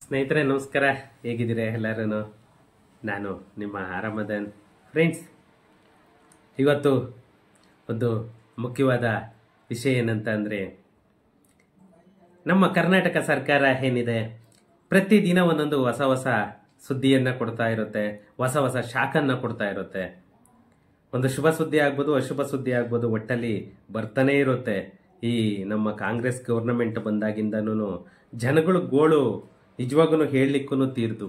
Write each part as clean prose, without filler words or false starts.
ಸ್ನೇಹಿತರೆ ನಮಸ್ಕಾರ, ಹೇಗಿದ್ದೀರಾ ಎಲ್ಲರೂ? ನಾನು ನಿಮ್ಮ ಆರಾಮದನ್. ಫ್ರೆಂಡ್ಸ್, ಇವತ್ತು ಒಂದು ಮುಖ್ಯವಾದ ವಿಷಯ ಏನಂತ ಅಂದರೆ, ನಮ್ಮ ಕರ್ನಾಟಕ ಸರ್ಕಾರ ಏನಿದೆ ಪ್ರತಿದಿನ ಒಂದೊಂದು ಹೊಸ ಹೊಸ ಸುದ್ದಿಯನ್ನು ಕೊಡ್ತಾ ಇರುತ್ತೆ, ಹೊಸ ಹೊಸ ಶಾಖನ್ನು ಕೊಡ್ತಾ ಇರುತ್ತೆ. ಒಂದು ಶುಭ ಸುದ್ದಿ ಆಗ್ಬೋದು, ಅಶುಭ ಸುದ್ದಿ ಆಗ್ಬೋದು, ಒಟ್ಟಲ್ಲಿ ಬರ್ತಾನೆ ಇರುತ್ತೆ. ಈ ನಮ್ಮ ಕಾಂಗ್ರೆಸ್ ಗೌರ್ನಮೆಂಟ್ ಬಂದಾಗಿಂದನೂ ಜನಗಳು ಗೋಳು ನಿಜವಾಗೂ ಹೇಳಲಿಕ್ಕೂ ತೀರ್ದು.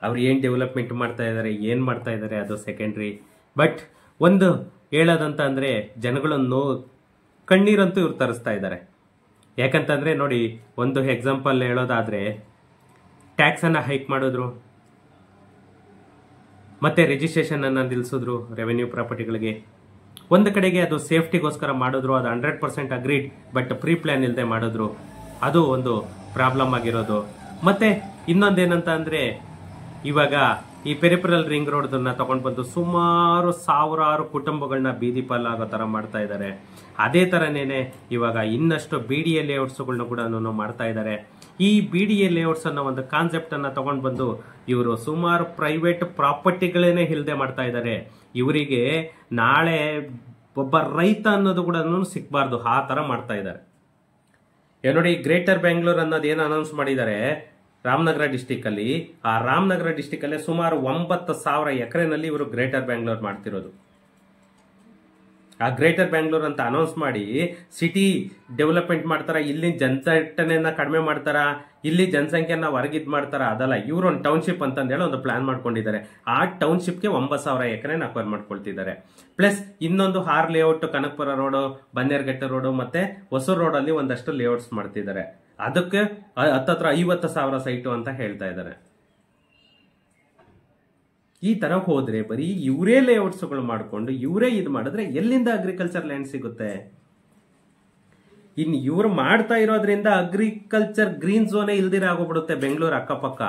ಅವ್ರು ಏನು ಡೆವಲಪ್ಮೆಂಟ್ ಮಾಡ್ತಾ ಇದ್ದಾರೆ, ಏನು ಮಾಡ್ತಾ ಇದ್ದಾರೆ ಅದು ಸೆಕೆಂಡ್ರಿ. ಬಟ್ ಒಂದು ಹೇಳೋದಂತ ಅಂದರೆ, ಜನಗಳನ್ನು ಕಣ್ಣೀರಂತೂ ಇವ್ರು ತರಿಸ್ತಾ ಇದ್ದಾರೆ. ಯಾಕಂತಂದರೆ ನೋಡಿ, ಒಂದು ಎಕ್ಸಾಂಪಲ್ ಹೇಳೋದಾದರೆ, ಟ್ಯಾಕ್ಸನ್ನು ಹೈಕ್ ಮಾಡಿದ್ರು, ಮತ್ತೆ ರಿಜಿಸ್ಟ್ರೇಷನನ್ನು ನಿಲ್ಲಿಸಿದ್ರು ರೆವೆನ್ಯೂ ಪ್ರಾಪರ್ಟಿಗಳಿಗೆ. ಒಂದು ಕಡೆಗೆ ಅದು ಸೇಫ್ಟಿಗೋಸ್ಕರ ಮಾಡಿದ್ರು, ಅದು 100% ಅಗ್ರೀಡ್. ಬಟ್ ಪ್ರೀ ಪ್ಲ್ಯಾನ್ ಇಲ್ಲದೆ ಮಾಡಿದ್ರು, ಅದು ಒಂದು ಪ್ರಾಬ್ಲಮ್ ಆಗಿರೋದು. ಮತ್ತೆ ಇನ್ನೊಂದೇನಂತ ಅಂದರೆ, ಇವಾಗ ಈ ಪೆರಿಫರಲ್ ರಿಂಗ್ ರೋಡ್ದನ್ನ ತಗೊಂಡು ಬಂದು ಸುಮಾರು ಸಾವಿರಾರು ಕುಟುಂಬಗಳನ್ನ ಬೀದಿ ಪಾಲಾಗೋ ಥರ ಮಾಡ್ತಾ ಇದ್ದಾರೆ. ಅದೇ ಥರನೇನೆ ಇವಾಗ ಇನ್ನಷ್ಟು BDA ಲೇಔಟ್ಸ್ಗಳನ್ನ ಕೂಡ ಮಾಡ್ತಾ ಇದ್ದಾರೆ. ಈ BDA ಲೇಔಟ್ಸ್ ಅನ್ನೋ ಒಂದು ಕಾನ್ಸೆಪ್ಟನ್ನು ತಗೊಂಡು ಬಂದು ಇವರು ಸುಮಾರು ಪ್ರೈವೇಟ್ ಪ್ರಾಪರ್ಟಿಗಳೇನೆ ಇಲ್ಲದೆ ಮಾಡ್ತಾ ಇದ್ದಾರೆ. ಇವರಿಗೆ ನಾಳೆ ಒಬ್ಬ ರೈತ ಅನ್ನೋದು ಕೂಡ ಸಿಗಬಾರ್ದು, ಆ ಥರ ಮಾಡ್ತಾ ಇದ್ದಾರೆ. ನೋಡಿ, ಗ್ರೇಟರ್ ಬೆಂಗಳೂರು ಅನ್ನೋದು ಏನು ಅನೌನ್ಸ್ ಮಾಡಿದ್ದಾರೆ ರಾಮನಗರ ಡಿಸ್ಟಿಕ್ ಅಲ್ಲಿ. ಆ ರಾಮನಗರ ಡಿಸ್ಟಿಕ್ ಅಲ್ಲಿ ಸುಮಾರು 9,000 ಎಕರೆನಲ್ಲಿ ಇವರು ಗ್ರೇಟರ್ ಬೆಂಗಳೂರು ಮಾಡ್ತಿರೋದು. ಆ ಗ್ರೇಟರ್ ಬೆಂಗಳೂರು ಅಂತ ಅನೌನ್ಸ್ ಮಾಡಿ ಸಿಟಿ ಡೆವಲಪ್ಮೆಂಟ್ ಮಾಡ್ತಾರ, ಇಲ್ಲಿ ಜನಸಂಖ್ಯೆಯನ್ನ ಕಡಿಮೆ ಮಾಡ್ತಾರ, ಇಲ್ಲಿ ಜನಸಂಖ್ಯೆಯನ್ನ ಹೊರಗಿದ್ ಮಾಡ್ತಾರ. ಅದಲ್ಲ, ಇವರು ಒಂದು ಟೌನ್ಶಿಪ್ ಅಂತಂದೇಳಿ ಒಂದು ಪ್ಲಾನ್ ಮಾಡ್ಕೊಂಡಿದ್ದಾರೆ. ಆ ಟೌನ್ಶಿಪ್ಗೆ 9,000 ಎಕರೆನ ಅಕ್ವೈರ್ ಮಾಡ್ಕೊಳ್ತಿದ್ದಾರೆ. ಪ್ಲಸ್ ಇನ್ನೊಂದು 6 layout, Kanakapura road, Bannerghatta road ಮತ್ತೆ ಹೊಸೂರು ರೋಡಲ್ಲಿ ಒಂದಷ್ಟು ಲೇಔಟ್ಸ್ ಮಾಡ್ತಿದ್ದಾರೆ. ಅದಕ್ಕೆ ಹತ್ತತ್ರ 50,000 ಸೈಟು ಅಂತ ಹೇಳ್ತಾ ಇದ್ದಾರೆ. ಈ ತರ ಹೋದ್ರೆ ಬರೀ ಇವರೇ ಲೇಔಟ್ಸ್ಗಳು ಮಾಡ್ಕೊಂಡು ಇವರೇ ಇದು ಮಾಡಿದ್ರೆ ಎಲ್ಲಿಂದ ಅಗ್ರಿಕಲ್ಚರ್ ಲ್ಯಾಂಡ್ ಸಿಗುತ್ತೆ? ಇನ್ನು ಇವ್ರು ಮಾಡ್ತಾ ಇರೋದ್ರಿಂದ ಅಗ್ರಿಕಲ್ಚರ್ ಗ್ರೀನ್ ಝೋನೇ ಇಲ್ದಿರ ಆಗೋಗ್ಬಿಡುತ್ತೆ. ಬೆಂಗಳೂರು ಅಕ್ಕಪಕ್ಕ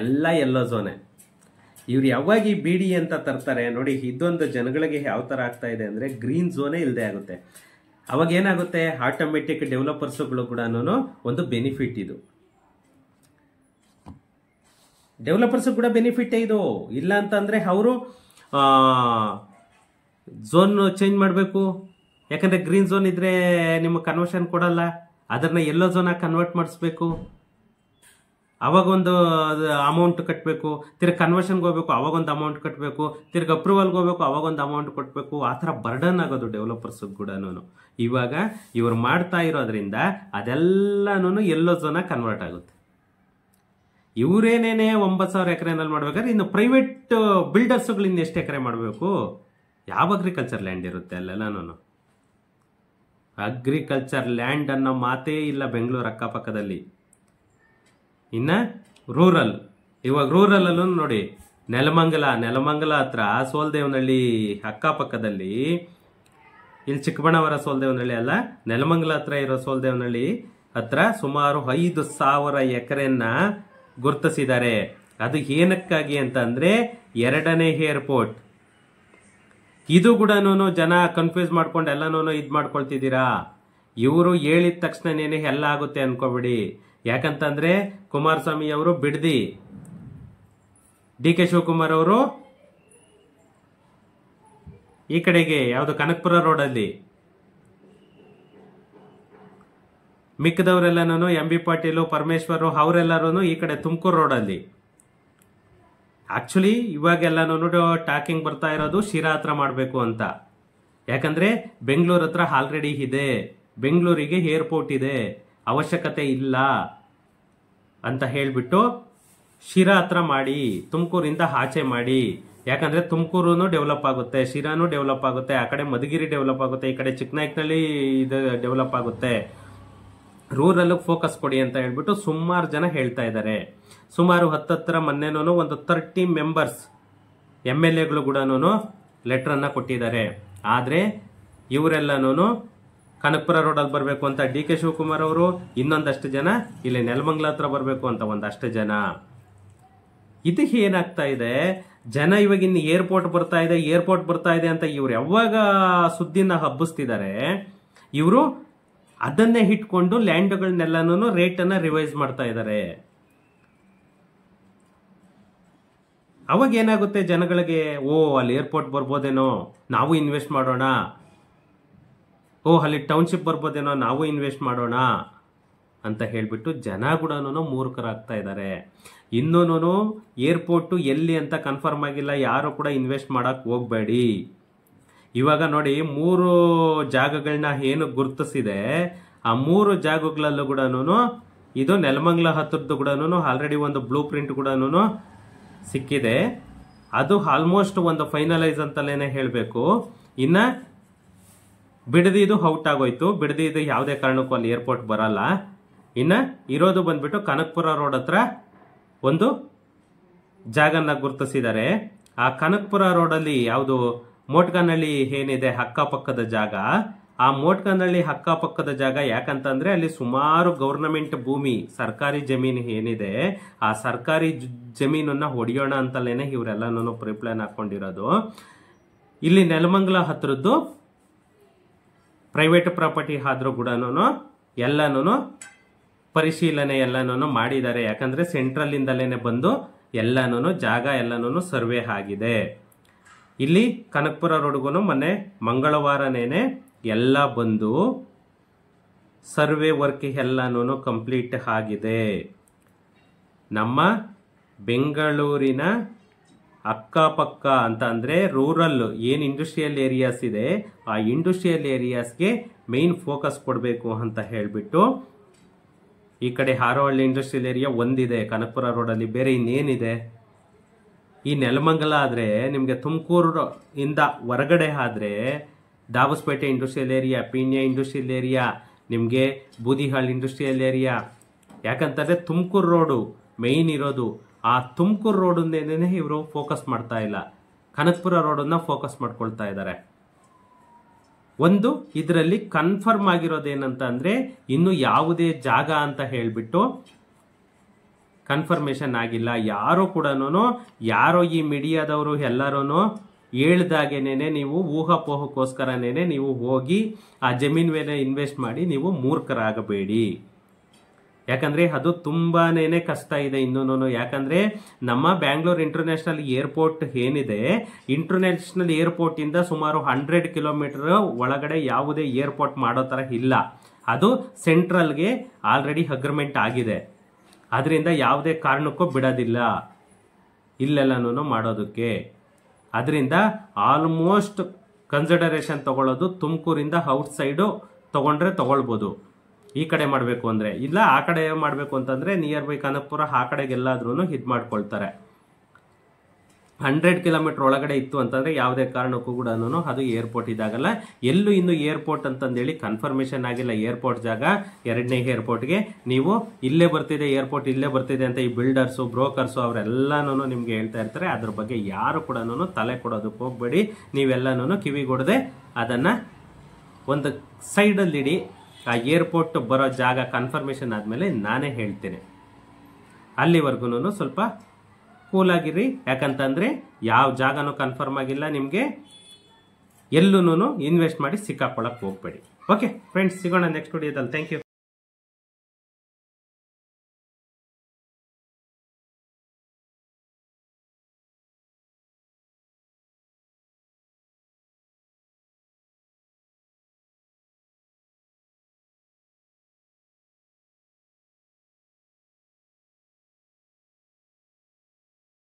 ಎಲ್ಲ ಎಲ್ಲೋ ಝೋನೆ. ಇವ್ರು ಯಾವಾಗ ಈ BDA ಅಂತ ತರ್ತಾರೆ ನೋಡಿ, ಇದೊಂದು ಜನಗಳಿಗೆ ಯಾವ ತರ ಆಗ್ತಾ ಇದೆ ಅಂದ್ರೆ, ಗ್ರೀನ್ ಝೋನೇ ಇಲ್ಲದೆ ಆಗುತ್ತೆ. ಅವಾಗ ಏನಾಗುತ್ತೆ, ಆಟೋಮೆಟಿಕ್ ಡೆವಲಪರ್ಸ್ಗಳು ಕೂಡ ಒಂದು ಬೆನಿಫಿಟ್. ಇದು ಡೆವಲಪರ್ಸ್ ಕೂಡ ಬೆನಿಫಿಟ್ ಇದು. ಇಲ್ಲ ಅಂತಂದ್ರೆ ಅವರು ಝೋನ್ ಚೇಂಜ್ ಮಾಡಬೇಕು. ಯಾಕಂದ್ರೆ ಗ್ರೀನ್ ಝೋನ್ ಇದ್ರೆ ನಿಮಗೆ ಕನ್ವರ್ಷನ್ ಕೊಡಲ್ಲ, ಅದನ್ನ ಎಲ್ಲೋ ಝೋನ್ ಆಗಿ ಕನ್ವರ್ಟ್ ಮಾಡಿಸ್ಬೇಕು. ಅವಾಗ ಒಂದು ಅಮೌಂಟ್ ಕಟ್ಟಬೇಕು, ತಿರ್ಗಿ ಕನ್ವರ್ಷನ್ಗೆ ಹೋಗ್ಬೇಕು, ಅವಾಗ ಒಂದು ಅಮೌಂಟ್ ಕಟ್ಟಬೇಕು, ತಿರ್ಗಿ ಅಪ್ರೂವಲ್ಗೆ ಹೋಗ್ಬೇಕು, ಅವಾಗ ಒಂದು ಅಮೌಂಟ್ ಕೊಟ್ಟಬೇಕು. ಆ ಥರ ಬರ್ಡನ್ ಆಗೋದು ಡೆವಲಪರ್ಸ್ ಕೂಡ. ಇವಾಗ ಇವ್ರು ಮಾಡ್ತಾ ಇರೋದ್ರಿಂದ ಅದೆಲ್ಲನೂ ಎಲ್ಲೋ ಝೋನ್ ಆಗಿ ಕನ್ವರ್ಟ್ ಆಗುತ್ತೆ. ಇವರೇನೇನೆ 9,000 ಎಕರೆನಲ್ಲಿ ಮಾಡ್ಬೇಕಾದ್ರೆ ಇನ್ನು ಪ್ರೈವೇಟ್ ಬಿಲ್ಡರ್ಸ್ಗಳು ಇನ್ನು ಎಷ್ಟು ಎಕರೆ ಮಾಡಬೇಕು? ಯಾವ ಅಗ್ರಿಕಲ್ಚರ್ ಲ್ಯಾಂಡ್ ಇರುತ್ತೆ ಅಲ್ಲೆಲ್ಲನೂ? ಅಗ್ರಿಕಲ್ಚರ್ ಲ್ಯಾಂಡ್ ಅನ್ನೋ ಮಾತೇ ಇಲ್ಲ ಬೆಂಗಳೂರು ಅಕ್ಕಪಕ್ಕದಲ್ಲಿ. ಇನ್ನ ರೂರಲ್, ಇವಾಗ ರೂರಲ್ ಅಲ್ಲೂ ನೋಡಿ, ನೆಲಮಂಗಲ ಹತ್ರ ಸೋಲ್ದೇವನಹಳ್ಳಿ ಅಕ್ಕಪಕ್ಕದಲ್ಲಿ, ಇಲ್ಲಿ ಚಿಕ್ಕಬಳ್ಳಾಪುರ ಸೋಲ್ದೇವನಹಳ್ಳಿ ಅಲ್ಲ, ನೆಲಮಂಗಲ ಹತ್ರ ಇರೋ ಸೋಲ್ದೇವನಹಳ್ಳಿ ಹತ್ರ ಸುಮಾರು 5,000 ಎಕರೆಯನ್ನ ಗುರುತಿಸಿದ್ದಾರೆ. ಅದು ಏನಕ್ಕಾಗಿ ಅಂತ ಅಂದ್ರೆ 2ನೇ ಏರ್ಪೋರ್ಟ್. ಇದು ಕೂಡ ಜನ ಕನ್ಫ್ಯೂಸ್ ಮಾಡ್ಕೊಂಡು ಎಲ್ಲನೂ ಇದ್ ಮಾಡ್ಕೊಳ್ತಿದ್ದೀರಾ. ಇವರು ಹೇಳಿದ ತಕ್ಷಣನೇನೆ ಎಲ್ಲ ಆಗುತ್ತೆ ಅನ್ಕೋಬಿಡಿ. ಯಾಕಂತಂದ್ರೆ ಕುಮಾರಸ್ವಾಮಿ ಅವರು ಬಿಡ್ದಿ, DK ಶಿವಕುಮಾರ್ ಅವರು ಈ ಕಡೆಗೆ ಯಾವುದು ಕನಕಪುರ ರೋಡಲ್ಲಿ, ಮಿಕ್ಕದವರೆಲ್ಲನೂ MB ಪಾಟೀಲ್, ಪರಮೇಶ್ವರ್ ಅವರೆಲ್ಲರೂ ಈ ಕಡೆ ತುಮಕೂರು ರೋಡಲ್ಲಿ. ಆಕ್ಚುಲಿ ಇವಾಗೆಲ್ಲನೂ ಟಾಕಿಂಗ್ ಬರ್ತಾ ಇರೋದು ಶಿರಾ ಹತ್ರ ಮಾಡಬೇಕು ಅಂತ. ಯಾಕಂದ್ರೆ ಬೆಂಗಳೂರು ಹತ್ರ ಆಲ್ರೆಡಿ ಇದೆ, ಬೆಂಗಳೂರಿಗೆ ಏರ್ಪೋರ್ಟ್ ಇದೆ, ಅವಶ್ಯಕತೆ ಇಲ್ಲ ಅಂತ ಹೇಳ್ಬಿಟ್ಟು ಶಿರಾ ಹತ್ರ ಮಾಡಿ, ತುಮಕೂರಿಂದ ಆಚೆ ಮಾಡಿ. ಯಾಕಂದ್ರೆ ತುಮಕೂರು ಡೆವಲಪ್ ಆಗುತ್ತೆ, ಶಿರಾನು ಡೆವಲಪ್ ಆಗುತ್ತೆ, ಆ ಕಡೆ ಮಧುಗಿರಿ ಡೆವಲಪ್ ಆಗುತ್ತೆ, ಈ ಕಡೆ ಚಿಕ್ಕನಾಯಕನಹಳ್ಳಿ ಇದು ಡೆವಲಪ್ ಆಗುತ್ತೆ. ರೂರಲ್ ಫೋಕಸ್ ಕೊಡಿ ಅಂತ ಹೇಳ್ಬಿಟ್ಟು ಸುಮಾರು ಜನ ಹೇಳ್ತಾ ಇದ್ದಾರೆ. ಸುಮಾರು 10 ಮೊನ್ನೆನೂ ಒಂದು 30 ಮೆಂಬರ್ಸ್ MLAಗಳು ಕೂಡ ಲೆಟರ್ ಅನ್ನ ಕೊಟ್ಟಿದ್ದಾರೆ. ಆದ್ರೆ ಇವರೆಲ್ಲನೂ ಕನಕಪುರ ರೋಡಲ್ಲಿ ಬರಬೇಕು ಅಂತ DK ಶಿವಕುಮಾರ್ ಅವರು, ಇನ್ನೊಂದಷ್ಟು ಜನ ಇಲ್ಲಿ ನೆಲಮಂಗಲ ಹತ್ರ ಬರಬೇಕು ಅಂತ ಒಂದಷ್ಟು ಜನ. ಇದಕ್ಕೆ ಏನಾಗ್ತಾ ಇದೆ, ಜನ ಇವಾಗ ಇನ್ನು ಏರ್ಪೋರ್ಟ್ ಬರ್ತಾ ಇದೆ ಅಂತ ಇವ್ರು ಯಾವಾಗ ಸುದ್ದಿನ ಹಬ್ಬಿಸ್ತಿದ್ದಾರೆ, ಇವರು ಅದನ್ನೇ ಇಟ್ಕೊಂಡು ಲ್ಯಾಂಡ್ಗಳನ್ನೆಲ್ಲನೂ ರೇಟನ್ನು ರಿವೈಸ್ ಮಾಡ್ತಾ ಇದ್ದಾರೆ. ಅವಾಗ ಏನಾಗುತ್ತೆ ಜನಗಳಿಗೆ, ಅಲ್ಲಿ ಏರ್ಪೋರ್ಟ್ ಬರ್ಬೋದೇನೋ ನಾವು ಇನ್ವೆಸ್ಟ್ ಮಾಡೋಣ, ಅಲ್ಲಿ ಟೌನ್ಶಿಪ್ ಬರ್ಬೋದೇನೋ ನಾವು ಇನ್ವೆಸ್ಟ್ ಮಾಡೋಣ ಅಂತ ಹೇಳ್ಬಿಟ್ಟು ಜನ ಕೂಡ ಮೂರ್ಖರಾಗ್ತಾ ಇದ್ದಾರೆ. ಇನ್ನೂ ಏರ್ಪೋರ್ಟು ಎಲ್ಲಿ ಅಂತ ಕನ್ಫರ್ಮ್ ಆಗಿಲ್ಲ, ಯಾರು ಕೂಡ ಇನ್ವೆಸ್ಟ್ ಮಾಡಕ್ ಹೋಗ್ಬೇಡಿ. ಇವಾಗ ನೋಡಿ 3 ಜಾಗಗಳನ್ನ ಏನು ಗುರುತಿಸಿದೆ, ಆ 3 ಜಾಗಗಳಲ್ಲೂ ಕೂಡ ಇದು ನೆಲಮಂಗಲ ಹತ್ರದ್ದು ಕೂಡ ಆಲ್ರೆಡಿ ಒಂದು ಬ್ಲೂ ಪ್ರಿಂಟ್ ಕೂಡ ಸಿಕ್ಕಿದೆ. ಅದು ಆಲ್ಮೋಸ್ಟ್ ಒಂದು ಫೈನಲೈಸ್ ಅಂತಲೇನೆ ಹೇಳಬೇಕು. ಇನ್ನ ಬಿಡದಿದು ಔಟ್ ಆಗೋಯ್ತು, ಬಿಡದಿದು ಯಾವುದೇ ಕಾರಣಕ್ಕೂ ಅಲ್ಲಿ ಏರ್ಪೋರ್ಟ್ ಬರಲ್ಲ. ಇನ್ನ ಇರೋದು ಬಂದ್ಬಿಟ್ಟು ಕನಕಪುರ ರೋಡ್ ಹತ್ರ ಒಂದು ಜಾಗನ ಗುರುತಿಸಿದ್ದಾರೆ. ಆ ಕನಕಪುರ ರೋಡಲ್ಲಿ ಯಾವುದು ಮೋಟ್ಕನಹಳ್ಳಿ ಏನಿದೆ ಅಕ್ಕಪಕ್ಕದ ಜಾಗ, ಆ ಮೋಟ್ಕನಹಳ್ಳಿ ಅಕ್ಕಪಕ್ಕದ ಜಾಗ ಯಾಕಂತಂದ್ರೆ ಅಲ್ಲಿ ಸುಮಾರು ಗವರ್ನಮೆಂಟ್ ಭೂಮಿ, ಸರ್ಕಾರಿ ಜಮೀನು ಏನಿದೆ, ಆ ಸರ್ಕಾರಿ ಜಮೀನನ್ನ ಹೊಡೆಯೋಣ ಅಂತಲೇನೆ ಇವರೆಲ್ಲನೂ ಪ್ರಿಪ್ಲಾನ್ ಹಾಕೊಂಡಿರೋದು. ಇಲ್ಲಿ ನೆಲಮಂಗಲ ಹತ್ರದ್ದು ಪ್ರೈವೇಟ್ ಪ್ರಾಪರ್ಟಿ ಆದ್ರೂ ಕೂಡ ಎಲ್ಲನೂ ಪರಿಶೀಲನೆ ಎಲ್ಲನೂ ಮಾಡಿದ್ದಾರೆ. ಯಾಕಂದ್ರೆ ಸೆಂಟ್ರಲ್ ಇಂದಲೇನೆ ಬಂದು ಎಲ್ಲನೂ ಜಾಗ ಎಲ್ಲನೂ ಸರ್ವೆ ಆಗಿದೆ. ಇಲ್ಲಿ ಕನಕಪುರ ರೋಡ್ಗೂ ಮೊನ್ನೆ ಮಂಗಳವಾರನೇನೆ ಎಲ್ಲ ಬಂದು ಸರ್ವೆ ವರ್ಕ್ ಎಲ್ಲನೂ ಕಂಪ್ಲೀಟ್ ಆಗಿದೆ. ನಮ್ಮ ಬೆಂಗಳೂರಿನ ಅಕ್ಕಪಕ್ಕ ಅಂತ ಅಂದ್ರೆ ರೂರಲ್ ಏನ್ ಇಂಡಸ್ಟ್ರಿಯಲ್ ಏರಿಯಾಸ್ ಇದೆ, ಆ ಇಂಡಸ್ಟ್ರಿಯಲ್ ಏರಿಯಾಸ್ಗೆ ಮೇನ್ ಫೋಕಸ್ ಕೊಡಬೇಕು ಅಂತ ಹೇಳ್ಬಿಟ್ಟು ಈ ಕಡೆ ಹಾರೋಹಳ್ಳಿ ಇಂಡಸ್ಟ್ರಿಯಲ್ ಏರಿಯಾ ಒಂದಿದೆ ಕನಕಪುರ ರೋಡಲ್ಲಿ, ಬೇರೆ ಇನ್ನೇನಿದೆ? ಈ ನೆಲಮಂಗಲ ಆದ್ರೆ ನಿಮ್ಗೆ ತುಮಕೂರು ಇಂದ ಹೊರಗಡೆ ಆದ್ರೆ Dabaspete industrial area, Peenya industrial area, ನಿಮ್ಗೆ ಬೂದಿಹಾಳ್ ಇಂಡಸ್ಟ್ರಿಯಲ್ ಏರಿಯಾ. ಯಾಕಂತಂದ್ರೆ ತುಮಕೂರು ರೋಡು ಮೈನ್ ಇರೋದು. ಆ ತುಮಕೂರು ರೋಡನ್ನೇನೆ ಇವರು ಫೋಕಸ್ ಮಾಡ್ತಾ ಇಲ್ಲ, ಕನಕಪುರ ರೋಡನ್ನ ಫೋಕಸ್ ಮಾಡ್ಕೊಳ್ತಾ ಇದ್ದಾರೆ. ಒಂದು ಇದರಲ್ಲಿ ಕನ್ಫರ್ಮ್ ಆಗಿರೋದೇನಂತ ಅಂದ್ರೆ ಇನ್ನು ಯಾವುದೇ ಜಾಗ ಅಂತ ಹೇಳ್ಬಿಟ್ಟು ಕನ್ಫರ್ಮೇಶನ್ ಆಗಿಲ್ಲ. ಯಾರು ಕೂಡ ಯಾರೋ ಈ ಮೀಡಿಯಾದವರು ಎಲ್ಲರೂ ಹೇಳ್ದಾಗೇನೆ ನೀವು ಊಹಾಪೋಹಕ್ಕೋಸ್ಕರನೇನೆ ನೀವು ಹೋಗಿ ಆ ಜಮೀನ್ ಮೇಲೆ ಇನ್ವೆಸ್ಟ್ ಮಾಡಿ ನೀವು ಮೂರ್ಖರಾಗಬೇಡಿ. ಯಾಕಂದ್ರೆ ಅದು ತುಂಬಾನೇ ಕಷ್ಟ ಇದೆ ಇನ್ನೂನು. ಯಾಕಂದ್ರೆ ನಮ್ಮ ಬ್ಯಾಂಗ್ಳೂರ್ ಇಂಟರ್ನ್ಯಾಷನಲ್ ಏರ್ಪೋರ್ಟ್ ಏನಿದೆ, ಇಂಟರ್ನ್ಯಾಷನಲ್ ಏರ್ಪೋರ್ಟ್ ಇಂದ ಸುಮಾರು 100 ಕಿಲೋಮೀಟರ್ ಒಳಗಡೆ ಯಾವುದೇ ಏರ್ಪೋರ್ಟ್ ಮಾಡೋ ತರ ಇಲ್ಲ. ಅದು ಸೆಂಟ್ರಲ್ಗೆ ಆಲ್ರೆಡಿ ಅಗ್ರಿಮೆಂಟ್ ಆಗಿದೆ. ಅದರಿಂದ ಯಾವುದೇ ಕಾರಣಕ್ಕೂ ಬಿಡೋದಿಲ್ಲ ಇಲ್ಲೆಲ್ಲನೂ ಮಾಡೋದಕ್ಕೆ. ಅದರಿಂದ ಆಲ್ಮೋಸ್ಟ್ ಕನ್ಸಿಡರೇಷನ್ ತಗೊಳ್ಳೋದು ತುಮಕೂರಿಂದ ಔಟ್ ಸೈಡು ತಗೊಂಡ್ರೆ ತಗೊಳ್ಬೋದು. ಈ ಕಡೆ ಮಾಡಬೇಕು ಅಂದ್ರೆ ಇಲ್ಲ, ಆ ಕಡೆ ಮಾಡಬೇಕು ಅಂತಂದ್ರೆ ನಿಯರ್ ಬೈ ಕನಕಪುರ ಆ ಕಡೆಗೆಲ್ಲಾದ್ರೂ ಇದು ಮಾಡ್ಕೊಳ್ತಾರೆ. 100 ಕಿಲೋಮೀಟರ್ ಒಳಗಡೆ ಇತ್ತು ಅಂತಂದ್ರೆ ಯಾವುದೇ ಕಾರಣಕ್ಕೂ ಕೂಡ ಅದು ಏರ್ಪೋರ್ಟ್ ಇದಾಗಲ್ಲ. ಎಲ್ಲೂ ಇನ್ನು ಏರ್ಪೋರ್ಟ್ ಅಂತಂದೇಳಿ ಕನ್ಫರ್ಮೇಶನ್ ಆಗಿಲ್ಲ. ಏರ್ಪೋರ್ಟ್ ಜಾಗ 2ನೇ ಏರ್ಪೋರ್ಟ್ಗೆ ನೀವು ಇಲ್ಲೇ ಬರ್ತಿದೆ, ಏರ್ಪೋರ್ಟ್ ಇಲ್ಲೇ ಬರ್ತಿದೆ ಅಂತ ಈ ಬಿಲ್ಡರ್ಸು ಬ್ರೋಕರ್ಸು ಅವರೆಲ್ಲಾನು ನಿಮ್ಗೆ ಹೇಳ್ತಾ ಇರ್ತಾರೆ. ಅದ್ರ ಬಗ್ಗೆ ಯಾರು ಕೂಡ ತಲೆ ಕೊಡೋದಕ್ಕೆ ಹೋಗ್ಬೇಡಿ. ನೀವೆಲ್ಲಾನು ಕಿವಿಗೊಡದೆ ಅದನ್ನ ಒಂದು ಸೈಡಲ್ಲಿ ಇಡಿ. ಆ ಏರ್ಪೋರ್ಟ್ ಬರೋ ಜಾಗ ಕನ್ಫರ್ಮೇಶನ್ ಆದ್ಮೇಲೆ ನಾನೇ ಹೇಳ್ತೇನೆ. ಅಲ್ಲಿವರೆಗೂ ಸ್ವಲ್ಪ ಕೂಲಾಗಿರಿ. ಯಾಕಂತಂದ್ರೆ ಯಾವ ಜಾಗನೂ ಕನ್ಫರ್ಮ್ ಆಗಿಲ್ಲ, ನಿಮ್ಗೆ ಎಲ್ಲೂ ಇನ್ವೆಸ್ಟ್ ಮಾಡಿ ಸಿಕ್ಕಾಕೊಳ್ಳಕ್ ಹೋಗ್ಬೇಡಿ. ಓಕೆ ಫ್ರೆಂಡ್ಸ್, ಸಿಗೋಣ ನೆಕ್ಸ್ಟ್ ವಿಡಿಯೋದಲ್ಲಿ. Thank you.